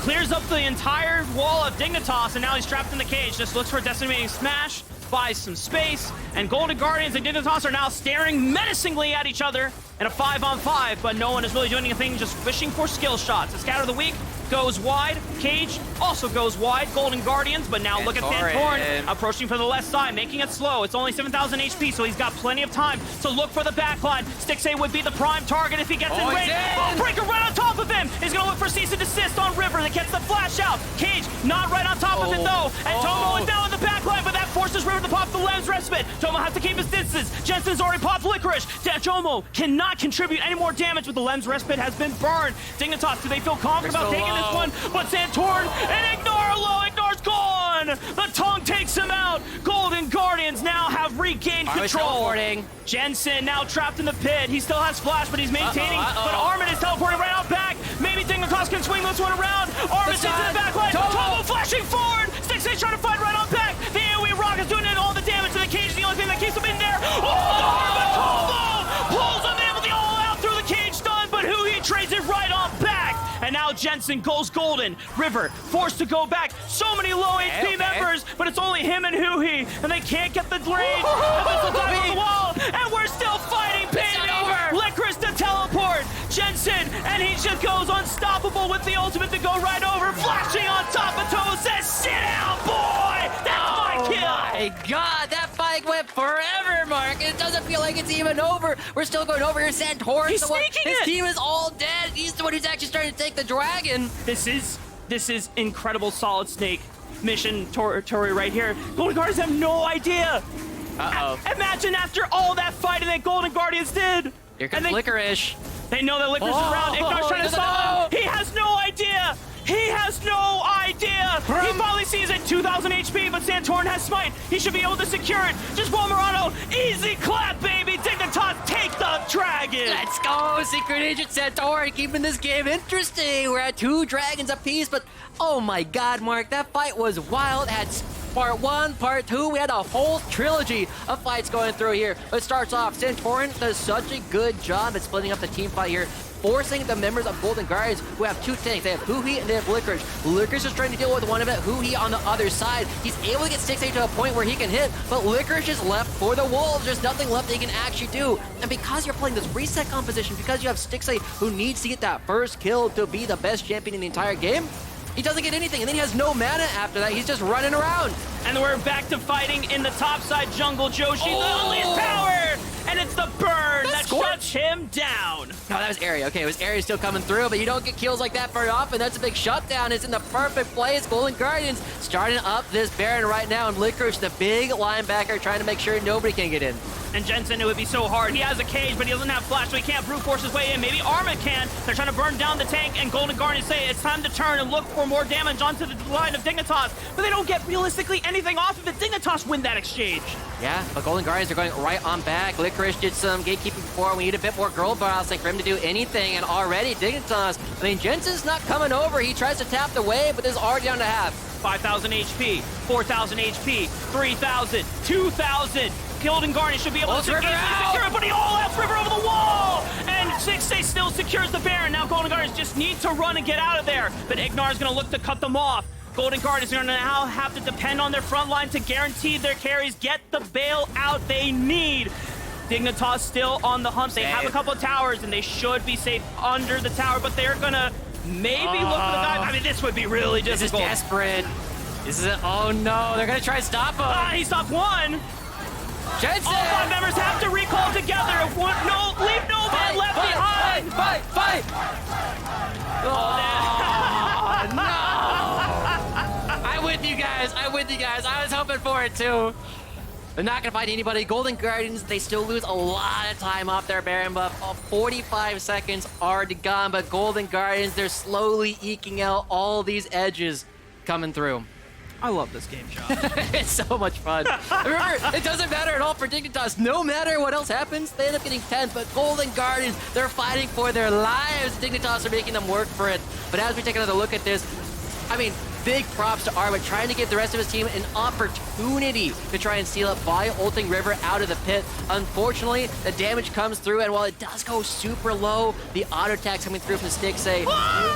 Speaker 1: clears up the entire wall of Dignitas, and now he's trapped in the cage. Just looks for a decimating smash, buys some space, and Golden Guardians and Dignitas are now staring menacingly at each other in a 5-on-5, but no one is really doing anything, just fishing for skill shots. The scatter of the week goes wide. Cage also goes wide. Golden Guardians, but now look at Santorin approaching from the left side, making it slow. It's only 7,000 HP, so he's got plenty of time to look for the backline. Stixxay would be the prime target if he gets in range. Oh, Breaker right on top of him. He's going to look for cease and desist on River that gets the flash out. Cage not right on top of it, though. And Tomo is down in the backline, but that forces River to pop the lens respite. Tomo has to keep his distance. Jensen's already popped Licorice. Tomo cannot contribute any more damage, but the lens respite has been burned. Dignitas, do they feel confident about taking this one? But Santorin and IgNar low. IgNar's gone. The tongue takes him out. Golden Guardians now have regained control. Jensen now trapped in the pit. He still has flash, but he's maintaining. But Armut is teleporting right out back. Maybe Dignitas can swing this one around. Armut into the backline. Tomo flashing forward. Stixxay trying to fight right on back. The AoE rock is doing all the damage to the cage. The only thing that keeps him in there. Armut pulls him in with the all-out through the cage stun, but Huhi trades it right on back. And now Jensen goes golden. River forced to go back. So many low HP members, but it's only him and Huhi, and they can't get the range. The missile dive on the wall, and we're still fighting, baby. Licorice to teleport. Jensen, and he just goes unstoppable with the ultimate to go right over. Flashing on top of Tomo says, sit down, boy. That's my kill.
Speaker 2: My God, that fight went forever, Mark. It doesn't feel like it's even over. We're still going over here. Santorin,
Speaker 1: he's sneaking
Speaker 2: his team is all dead. He's the one who's actually starting to take the dragon.
Speaker 1: This is incredible Solid Snake mission Tori right here. Golden Guardians have no idea. Imagine after all that fighting that Golden Guardians did.
Speaker 2: Here comes Licorice.
Speaker 1: They know that Licorice is around. IgNar's trying to stop him. He has no idea. He has no idea. He finally sees it. 2,000 HP, but Santorin has smite. He should be able to secure it. Just Walmerano. Easy clap, baby. Dignitas, take the dragon.
Speaker 2: Let's go. Secret Agent Santorin keeping this game interesting. We're at 2 dragons apiece, but oh my God, Mark, that fight was wild. Had part 1, part 2. We had a whole trilogy of fights going through here. It starts off, Santorin does such a good job at splitting up the team fight here, forcing the members of Golden Guardians, who have 2 tanks. They have Huhi and they have Licorice. Licorice is trying to deal with one of it, Huhi on the other side. He's able to get Stixxay to a point where he can hit, but Licorice is left for the wolves. There's nothing left they can actually do. And because you're playing this reset composition, because you have Stixxay who needs to get that first kill to be the best champion in the entire game, he doesn't get anything, and then he has no mana after that. He's just running around.
Speaker 1: And we're back to fighting in the topside jungle. Joushi, the least power! And it's the burn that shuts him down.
Speaker 2: No, that was Area. Okay, it was Area still coming through, but you don't get kills like that very often. That's a big shutdown. It's in the perfect place. Golden Guardians starting up this Baron right now, and Licorice, the big linebacker, trying to make sure nobody can get in.
Speaker 1: And Jensen, it would be so hard. He has a cage, but he doesn't have flash, so he can't brute force his way in. Maybe Armut can. They're trying to burn down the tank, and Golden Guardians say it's time to turn and look for more damage onto the line of Dignitas, but they don't get realistically anything off of it. Dignitas win that exchange.
Speaker 2: Yeah, but Golden Guardians are going right on back. Licorice did some gatekeeping before. We need a bit more girl boss like for him to do anything, and already Dignitas, I mean, Jensen's not coming over. He tries to tap the wave, but this is already down to half.
Speaker 1: 5,000 HP, 4,000 HP, 3,000, 2,000. Golden Guardian should be able to secure it, but he all-outs River over the wall! And Stixxay still secures the Baron. Now Golden Guardians just need to run and get out of there, but IgNar is going to look to cut them off. Golden Guardians are going to now have to depend on their front line to guarantee their carries get the bailout they need. Dignitas still on the hump. They have a couple of towers, and they should be safe under the tower, but they're going to maybe look for the dive. I mean, this would be really difficult.
Speaker 2: This is desperate. This is oh no, they're going to try to stop him.
Speaker 1: He stopped one.
Speaker 2: Jensen!
Speaker 1: All 5 members have to recall together. Leave no man left behind.
Speaker 2: Fight! Oh, no! I'm with you guys. I was hoping for it too. They're not gonna find anybody. Golden Guardians, they still lose a lot of time off their Baron buff. 45 seconds already gone, but Golden Guardians, they're slowly eking out all these edges coming through.
Speaker 1: I love this game, Sean.
Speaker 2: It's so much fun. Remember, it doesn't matter at all for Dignitas. No matter what else happens, they end up getting 10th, but Golden Guardians, they're fighting for their lives. Dignitas are making them work for it. But as we take another look at this, I mean, big props to Armut trying to give the rest of his team an opportunity to try and seal it by ulting River out of the pit. Unfortunately, the damage comes through, and while it does go super low, the auto attacks coming through from Stixxay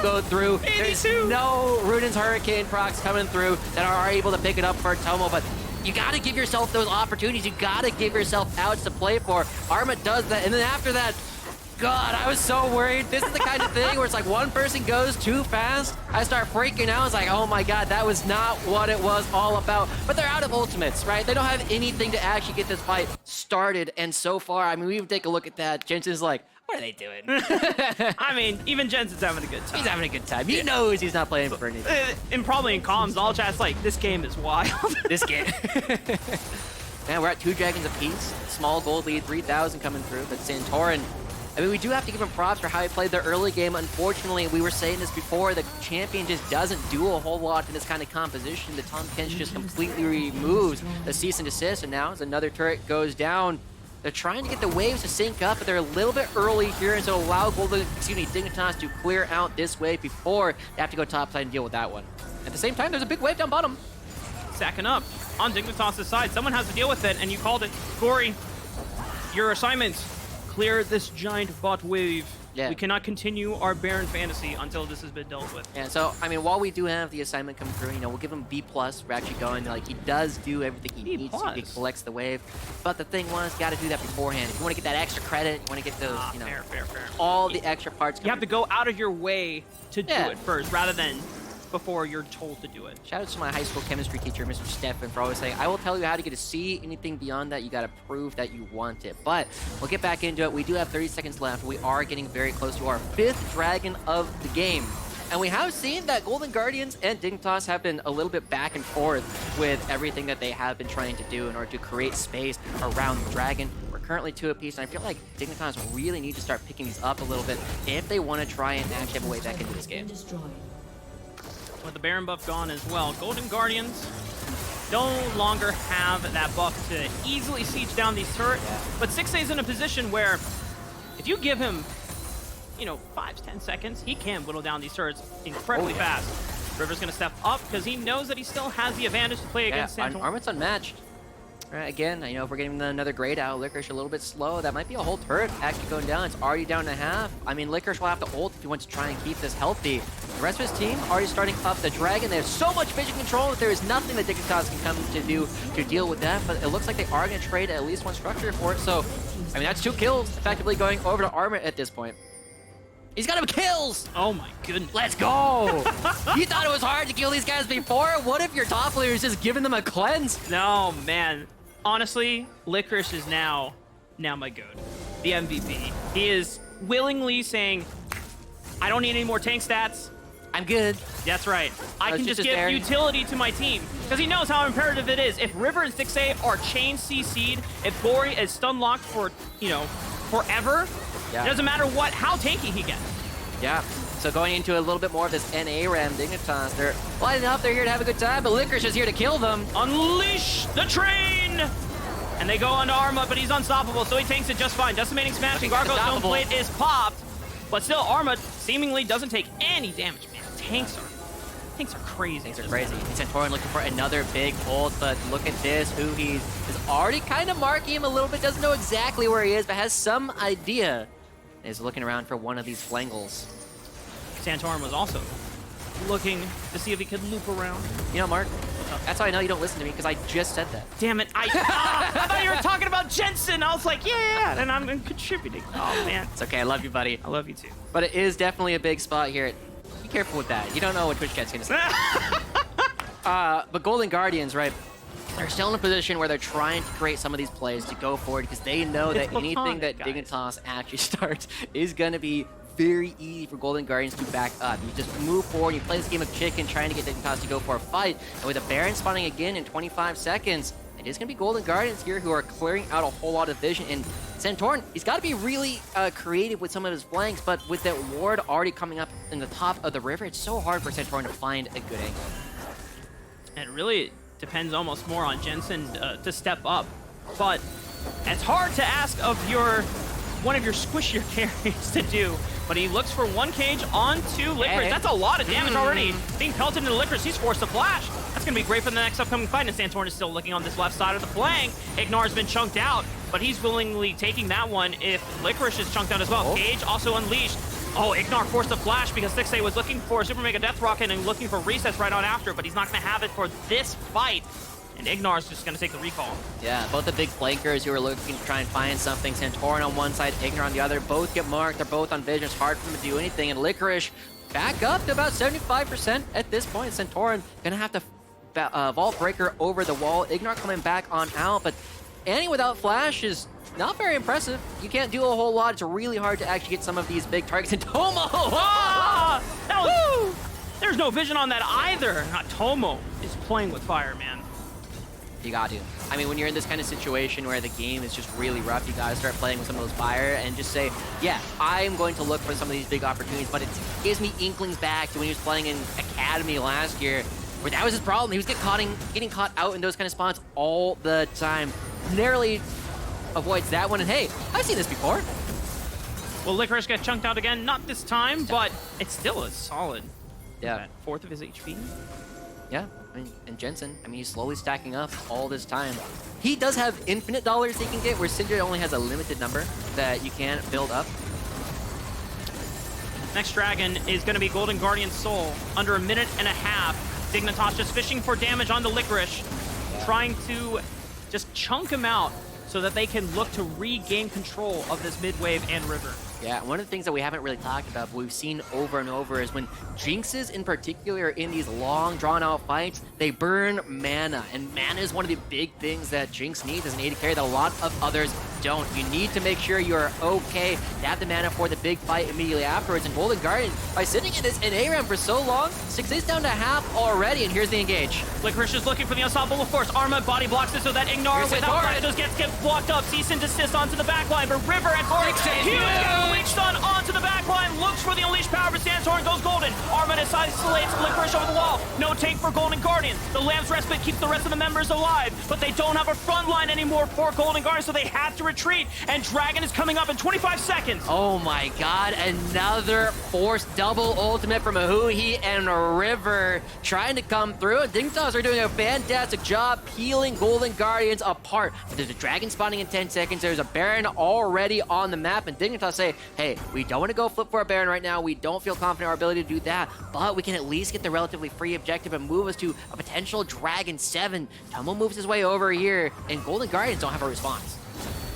Speaker 2: go through.
Speaker 1: 82.
Speaker 2: There's no Ruden's Hurricane procs coming through that are able to pick it up for Tomo, but you gotta give yourself those opportunities. You gotta give yourself outs to play for. Armut does that, and then after that, God, I was so worried. This is the kind of thing where it's like one person goes too fast. I start freaking out. I was like, oh my God, that was not what it was all about. But they're out of ultimates, right? They don't have anything to actually get this fight started. And so far, I mean, we even take a look at that. Jensen's like, what are they doing?
Speaker 1: I mean, even Jensen's having a good time.
Speaker 2: He's having a good time. He knows he's not playing for anything.
Speaker 1: And probably in comms, all chat's like, this game is wild.
Speaker 2: This game. Man, we're at 2 dragons apiece. Small gold lead, 3,000 coming through. But Santorin, I mean, we do have to give him props for how he played the early game. Unfortunately, we were saying this before, the champion just doesn't do a whole lot in this kind of composition. The Tahm Kench just completely removes the cease and desist, and now as another turret goes down, they're trying to get the waves to sync up, but they're a little bit early here, and so allow Dignitas to clear out this wave before they have to go topside and deal with that one. At the same time, there's a big wave down bottom.
Speaker 1: Stacking up on Dignitas' side. Someone has to deal with it, and you called it. Gori, your assignment. Clear this giant bot wave.
Speaker 2: Yeah.
Speaker 1: We cannot continue our Baron fantasy until this has been dealt with.
Speaker 2: And so, I mean, while we do have the assignment come through, you know, we'll give him B+. We're actually going, like, he does do everything he needs to. He collects the wave. But the thing was, got to do that beforehand. If you want to get that extra credit, you want to get those, you know,
Speaker 1: fair.
Speaker 2: all the extra parts.
Speaker 1: You have to go out of your way to do it first, rather than before you're told to do it.
Speaker 2: Shout out to my high school chemistry teacher, Mr. Stefan, for always saying, I will tell you how to get a C. Anything beyond that, you got to prove that you want it. But we'll get back into it. We do have 30 seconds left. We are getting very close to our 5th dragon of the game. And we have seen that Golden Guardians and Dignitas have been a little bit back and forth with everything that they have been trying to do in order to create space around the dragon. We're currently 2 apiece, and I feel like Dignitas really need to start picking these up a little bit if they want to try and actually have a way back into this game.
Speaker 1: With the Baron buff gone as well, Golden Guardians no longer have that buff to easily siege down these turrets, but Stixxay's in a position where if you give him, you know, 5-10 seconds, he can whittle down these turrets incredibly fast. River's going to step up because he knows that he still has the advantage to play against Santorin.
Speaker 2: Armut's unmatched. Right, again, I know if we're getting another grade out, Licorice a little bit slow. That might be a whole turret actually going down. It's already down to half. I mean, Licorice will have to ult if he wants to try and keep this healthy. The rest of his team already starting up the Dragon. They have so much vision control that there is nothing that Dignitas can come to do to deal with that, but it looks like they are going to trade at least one structure for it. So, I mean, that's 2 kills effectively going over to Armut at this point. He's got him kills!
Speaker 1: Oh my goodness.
Speaker 2: Let's go! You thought it was hard to kill these guys before? What if your top layer is just giving them a cleanse?
Speaker 1: No, man. Honestly, Licorice is now my goat. The MVP. He is willingly saying, I don't need any more tank stats.
Speaker 2: I'm good.
Speaker 1: That's right. I can just give
Speaker 2: there.
Speaker 1: utility to my team. Because he knows how imperative it is. If River and Stixxay are chain CC'd, if Gori is stun locked for, you know, forever, it doesn't matter how tanky he gets.
Speaker 2: Yeah. So going into a little bit more of this NA RAM, Dignitas, they're lining up, they're here to have a good time, but Licorice is here to kill them.
Speaker 1: Unleash the train! And they go on to Armut, but he's unstoppable, so he tanks it just fine. Decimating Smash and Gargoyle's Stone Blade is popped, but still Armut seemingly doesn't take any damage, man. Tanks are crazy.
Speaker 2: Tanks are crazy. And Santorin looking for another big ult, but look at this. Huhi is already kind of marking him a little bit, doesn't know exactly where he is, but has some idea. Is looking around for one of these flangles.
Speaker 1: Santorin was also looking to see if he could loop around.
Speaker 2: You know, Mark, that's how I know you don't listen to me, because I just said that.
Speaker 1: Damn it, I thought you were talking about Jensen. I was like, yeah, and I'm contributing. Oh, man.
Speaker 2: It's okay, I love you, buddy.
Speaker 1: I love you, too.
Speaker 2: But it is definitely a big spot here. Be careful with that. You don't know what Twitch Cat's gonna say. But Golden Guardians, right? They're still in a position where they're trying to create some of these plays to go forward because they know that anything that Dignitas actually starts is going to be very easy for Golden Guardians to back up. You just move forward, you play this game of chicken trying to get Dignitas to go for a fight, and with a Baron spawning again in 25 seconds, it is going to be Golden Guardians here who are clearing out a whole lot of vision, and Santorin, he's got to be really creative with some of his flanks, but with that ward already coming up in the top of the river, it's so hard for Santorin to find a good angle.
Speaker 1: And really depends almost more on Jensen to step up, but it's hard to ask of one of your squishier carries to do. But he looks for one cage onto Licorice. That's a lot of damage already. Being pelted into Licorice, he's forced to flash. That's going to be great for the next upcoming fight. And Santorin is still looking on this left side of the flank. IgNar's been chunked out, but he's willingly taking that one if Licorice is chunked out as well. Cage also unleashed. Oh, IgNar forced a flash because Stixxay was looking for a Super Mega Death Rocket and looking for resets right on after, but he's not going to have it for this fight. And IgNar's just going to take the recall. Yeah,
Speaker 2: both the big flankers who are looking to try and find something. Santorin on one side, IgNar on the other. Both get marked. They're both on vision. It's hard for them to do anything. And Licorice back up to about 75% at this point. Santorin going to have to Vault Breaker over the wall. IgNar coming back on out, but Annie without flash is not very impressive. You can't do a whole lot. It's really hard to actually get some of these big targets. And Tomo!
Speaker 1: Ah! That was, there's no vision on that either. Tomo is playing with fire, man.
Speaker 2: You got to. I mean, when you're in this kind of situation where the game is just really rough, you got to start playing with some of those fire and just say, yeah, I'm going to look for some of these big opportunities, but it gives me inklings back to when he was playing in Academy last year, where that was his problem. He was getting caught out in those kind of spots all the time. Narrowly avoids that one, and hey, I've seen this before.
Speaker 1: Well, Licorice gets chunked out again, not this time, but it's still a solid fourth of his HP.
Speaker 2: Yeah, I mean, and Jensen, I mean, he's slowly stacking up all this time. He does have infinite dollars he can get, where Syndra only has a limited number that you can build up.
Speaker 1: Next dragon is going to be Golden Guardian Soul. Under a minute and a half. Dignitas just fishing for damage on the Licorice, trying to just chunk him out so that they can look to regain control of this mid-wave and river.
Speaker 2: Yeah, one of the things that we haven't really talked about, but we've seen over and over, is when Jinxes in particular in these long, drawn-out fights, they burn mana, and mana is one of the big things that Jinx needs as an AD carry that a lot of others don't. You need to make sure you're okay to have the mana for the big fight immediately afterwards, and Golden Guardian, by sitting in this ARAM for so long, Stixxay's down to half already, and here's the engage.
Speaker 1: Licorice is looking for the unstoppable force. Armut body blocks it so that IgNar without flashes gets blocked up. Cease and desist onto the backline, but River at Gori. Huge stun onto the backline, looks for the unleashed power, but Santorin Santorin goes golden. Armut isolates Licorice over the wall. No tank for Golden Guardians. The Lamb's Respite keeps the rest of the members alive, but they don't have a front line anymore for Golden Guardians, so they have to retreat. And Dragon is coming up in 25 seconds.
Speaker 2: Oh my god, another forced double ultimate from Huhi and River trying to come through. Dignitas are doing a fantastic job peeling Golden Guardians apart. But there's a Dragon spawning in 10 seconds. There's a Baron already on the map, and Dignitas say, hey, we don't want to go flip for a Baron right now. We don't feel confident in our ability to do that, but we can at least get the relatively free objective and move us to a potential Dragon 7. Tomo moves his way over here, and Golden Guardians don't have a response.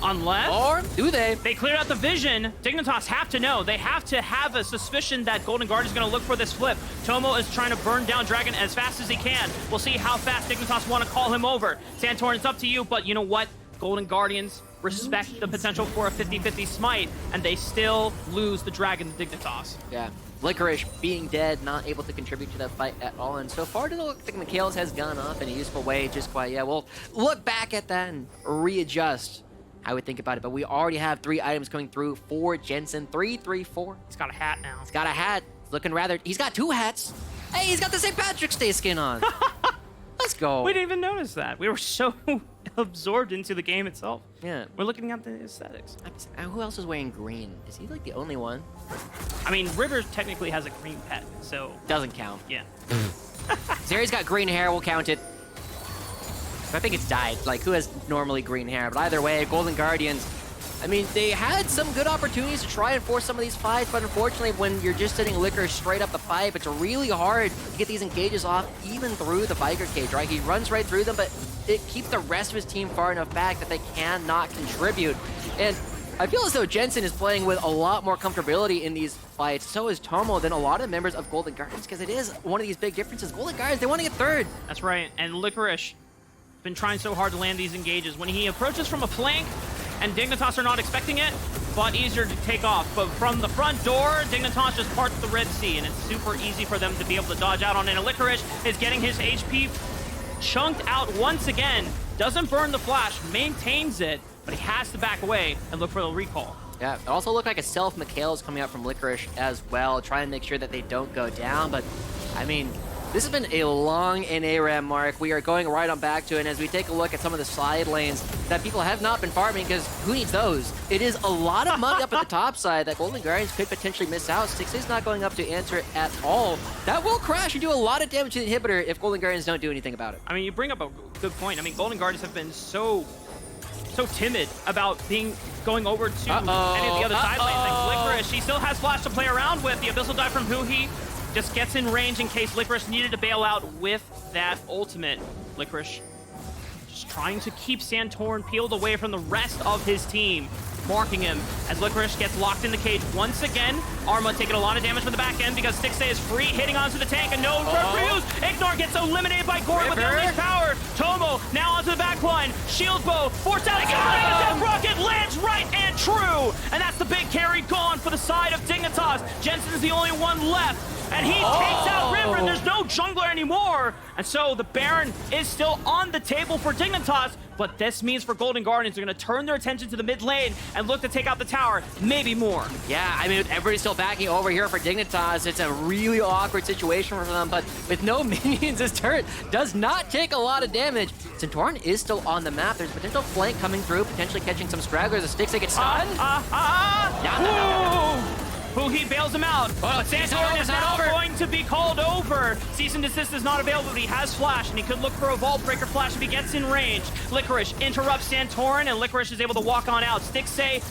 Speaker 1: Unless...
Speaker 2: Or do they?
Speaker 1: They cleared out the vision. Dignitas have to know. They have to have a suspicion that Golden Guard is going to look for this flip. Tomo is trying to burn down Dragon as fast as he can. We'll see how fast Dignitas want to call him over. Santorin, it's up to you, but you know what? Golden Guardians respect the potential for a 50-50 smite, and they still lose the Dragon to Dignitas.
Speaker 2: Yeah. Licorice being dead, not able to contribute to that fight at all. And so far, it doesn't look like Mikhail's has gone off in a useful way just quite yet. We'll look back at that and readjust how we think about it. But we already have 3 items coming through for Jensen. 3, 3, 4.
Speaker 1: He's got a hat now.
Speaker 2: He's got a hat. He's looking rather... He's got 2 hats. Hey, he's got the St. Patrick's Day skin on. Let's go.
Speaker 1: We didn't even notice that. We were so absorbed into the game itself.
Speaker 2: Yeah.
Speaker 1: We're looking at the aesthetics.
Speaker 2: Who else is wearing green? Is he like the only one?
Speaker 1: I mean, Rivers technically has a green pet, so...
Speaker 2: Doesn't count.
Speaker 1: Yeah.
Speaker 2: Zeri's got green hair. We'll count it. I think it's dyed. Like, who has normally green hair? But either way, Golden Guardians, I mean, they had some good opportunities to try and force some of these fights, but unfortunately, when you're just sitting Licorice straight up the pipe, it's really hard to get these engages off, even through the Veigar cage, right? He runs right through them, but it keeps the rest of his team far enough back that they cannot contribute. And I feel as though Jensen is playing with a lot more comfortability in these fights. So is Tomo than a lot of members of Golden Guardians, because it is one of these big differences. Golden Guardians, they want to get third.
Speaker 1: That's right. And Licorice been trying so hard to land these engages. When he approaches from a flank, and Dignitas are not expecting it, but easier to take off. But from the front door, Dignitas just parts the Red Sea, and it's super easy for them to be able to dodge out on it. And Licorice is getting his HP chunked out once again. Doesn't burn the flash, maintains it, but he has to back away and look for the recall.
Speaker 2: Yeah, it also looked like a self Mikhail is coming out from Licorice as well, trying to make sure that they don't go down. But, I mean, this has been a long NA mark. We are going right on back to it, and as we take a look at some of the side lanes that people have not been farming, because who needs those? It is a lot of money up at the top side that Golden Guardians could potentially miss out. Stixxay's not going up to answer it at all. That will crash and do a lot of damage to the inhibitor if Golden Guardians don't do anything about it.
Speaker 1: I mean, you bring up a good point. I mean, Golden Guardians have been so timid about going over to any of the other side lanes. Like Licorice, he still has flash to play around with. The Abyssal Dive from Huhi just gets in range in case Licorice needed to bail out with that ultimate. Licorice just trying to keep Santorin peeled away from the rest of his team, marking him as Licorice gets locked in the cage once again. Armut taking a lot of damage from the back end because Stixxay is free, hitting onto the tank, and no refuse. IgNar gets eliminated by Gori with unleashed power. Tomo now onto the back line. Shield bow, forced out again. Death Rocket lands right and true. And that's the big carry gone for the side of Dignitas. Jensen's the only one left. And he takes out River, and there's no jungler anymore. And so the Baron is still on the table for Dignitas, but this means for Golden Guardians, they're going to turn their attention to the mid lane and look to take out the tower, maybe more.
Speaker 2: Yeah, I mean, with everybody still backing over here for Dignitas, it's a really awkward situation for them, but with no minions, this turret does not take a lot of damage. Santorin is still on the map. There's a potential flank coming through, potentially catching some stragglers. The Stixxay gets stunned.
Speaker 1: Huhi bails him out, but Santorin is now going to be called over. Cease and desist is not available, but he has flash, and he could look for a Vault Breaker flash if he gets in range. Licorice interrupts Santorin, and Licorice is able to walk on out. Stixxay,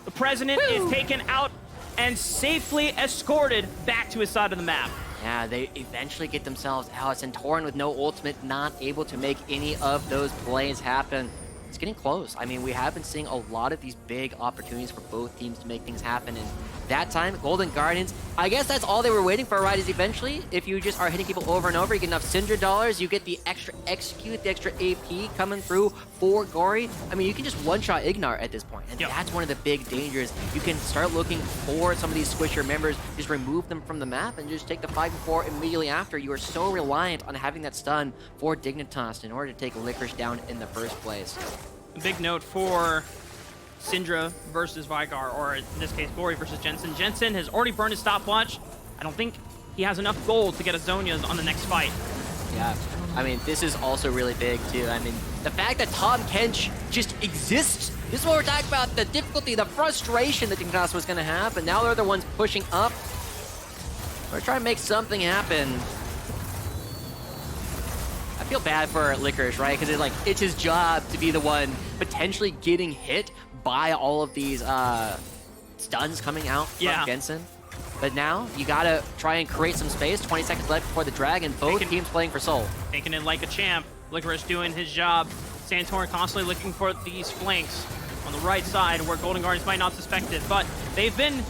Speaker 1: the president, is taken out and safely escorted back to his side of the map.
Speaker 2: Yeah, they eventually get themselves out. Santorin with no ultimate, not able to make any of those plays happen. It's getting close. I mean, we have been seeing a lot of these big opportunities for both teams to make things happen, and that time, Golden Guardians, I guess that's all they were waiting for, right? Is eventually, if you just are hitting people over and over, you get enough Syndra dollars, you get the extra execute, the extra AP coming through for Gori. I mean, you can just one-shot IgNar at this point, and that's one of the big dangers. You can start looking for some of these squisher members, just remove them from the map, and just take the 5-4 immediately after. You are so reliant on having that stun for Dignitas in order to take Licorice down in the first place.
Speaker 1: A big note for Syndra versus Veigar, or in this case, Gori versus Jensen. Jensen has already burned his stopwatch. I don't think he has enough gold to get a Zhonya's on the next fight.
Speaker 2: Yeah, I mean, this is also really big, too. I mean, the fact that Tahm Kench just exists, this is what we're talking about, the difficulty, the frustration that Dignitas was going to have, but now they're the ones pushing up. We're trying to make something happen. I feel bad for Licorice, right? Because it's his job to be the one potentially getting hit by all of these stuns coming out from Jensen. But now, you gotta try and create some space. 20 seconds left before the Dragon. Both teams playing for Soul.
Speaker 1: Taking it like a champ. Licorice doing his job. Santorin constantly looking for these flanks on the right side where Golden Guardians might not suspect it. But they've been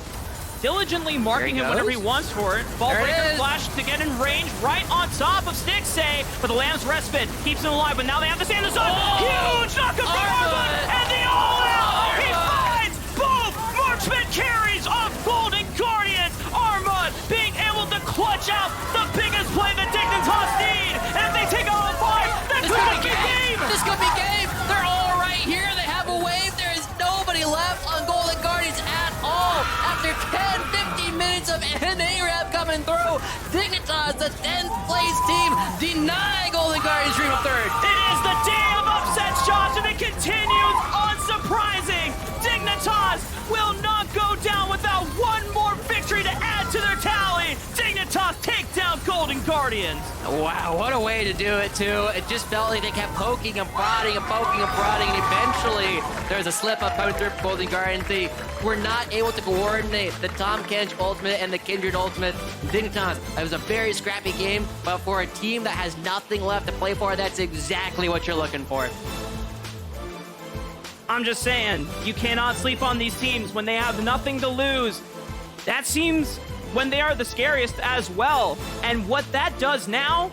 Speaker 1: diligently marking him whenever he wants for it. Ball breaker flash to get in range right on top of Stixxay. But the Lamb's Respite keeps him alive. But now they have to stay in the zone. Huge knockup from Armut! And the all-out! He finds both marksman carries of Golden Guardians. Armut being able to clutch out the biggest play that Dignitas need. And if they take out a 5, that could be game!
Speaker 2: This could be game! They're all right here. They have a wave. There is nobody left on Golden Guardians at all. After 10, 15 minutes of an A-Rap coming through, Dignitas, the 10th place team, deny Golden Guardians dream of third.
Speaker 1: It is the day of upsets, Josh, and it continues unsurprising. Dignitas will not go down without one more victory to add to their tally. Dignitas take down Golden Guardians.
Speaker 2: Wow, what a way to do it, too. It just felt like they kept poking and prodding and poking and prodding, and eventually there's a slip-up coming through for Golden Guardians. They were not able to coordinate the Tahm Kench ultimate and the Kindred ultimate. Dignitas, it was a very scrappy game, but for a team that has nothing left to play for, that's exactly what you're looking for.
Speaker 1: I'm just saying, you cannot sleep on these teams when they have nothing to lose. That seems when they are the scariest as well. And what that does now,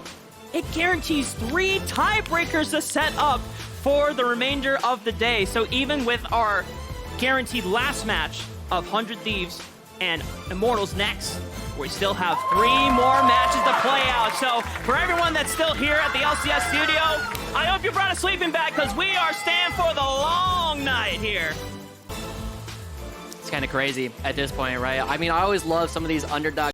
Speaker 1: it guarantees 3 tiebreakers to set up for the remainder of the day. So even with our guaranteed last match of 100 Thieves and Immortals next, we still have 3 more matches to play out. So for everyone that's still here at the LCS studio, I hope you brought a sleeping bag because we are staying for the long night here.
Speaker 2: It's kind of crazy at this point, right? I mean, I always love some of these underdog